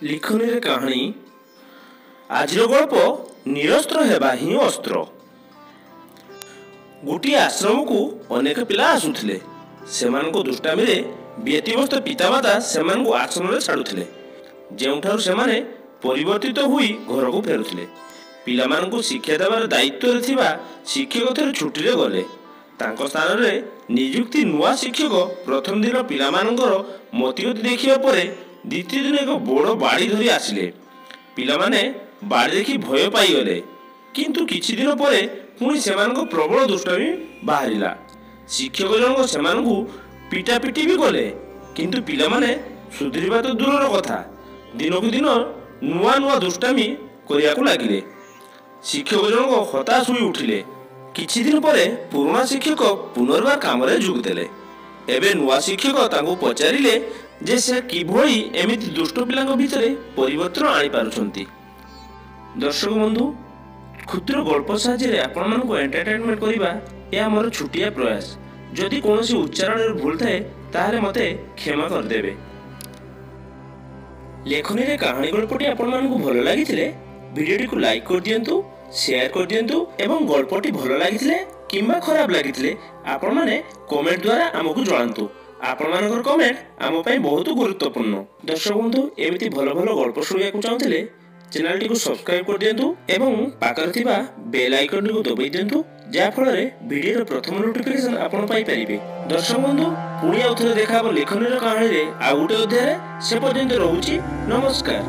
लिखनी कहानी आज गल्प निरस्त्र हेबा ही अस्त्र। गोटे आश्रम को अनेक पिला आसुथिले। सेमानको दुष्टामी रे व्यतिव्यस्त पितामाता सेमानको आश्रम रे छाडुथिले, जेउठारु सेमाने परिवर्तित हुई घर को फेरुथिले। पिलामानको शिक्षा देवार दायित्व रे थिबा शिक्षक थरे छुट्टी रे गले। तांको स्थान रे नियुक्ति नुआ शिक्षक प्रथम दिन पिलामानकर मतिगति देखिबा परे द्वितीय दिन एक बड़ बाड़ी धरी आसिले। पिलामाने बाड़ी देखि भय पाइगले, किंतु किछि दिन परे पुणी सेमानको प्रबल दुष्टामी बाहरिला। शिक्षक जनक सेमानकु पिटापिटी भी गले, किंतु पिलामाने सुधरिबा तो दूरर कथा दिनकु दिन नुआ नुआ दुष्टामी करियाकु लागिले। शिक्षक जनक हताश होई उठिले। किछि दिन परे पुराना शिक्षक पुनर्बार काम रे जोग देले। एबे नुआ शिक्षक तांको पचारिले जे से किभଳି एमिति दुष्ट पिलांक भितरे परिवर्तन आनी पारुछंती। दर्शक बंधु, क्षुद्र गल्प साहाय्य आपण मानक एंटरटेनमेंट करिबा या हमर छुटिया प्रयास। जदि कोनोसी उच्चारण रे भूल थाए ताहाले मते क्षमा कर देबे। लेखनी रे कहानी गल्पटी आपण मानक भलो लागिथिले वीडियोटी को लाइक कर दियंतु, शेयर कर दियंतु एवं गल्पटी भलो लागिथिले किंबा खराब लागिथिले आपण माने कमेंट द्वारा हमकु जणांतु। आपण मानकर कमेंट आम पई बहुत गुरुत्वपूर्ण। दर्शक बंधु, एमिति भलो भलो गल्प शुणिया को चाहथिले चैनल टी को सब्सक्राइब कर दियंतु एवं पाकर थिबा बेल आइकन को दबाई दियंतु, जा फल रे वीडियो रो प्रथम नोटिफिकेशन आपण पाई परिबे। दर्शक बंधु, पुणी आउथरे देखाबो लेखनी रो कहानी रे आ गुटे अध्याय। से पर्यंत रहूची, नमस्कार।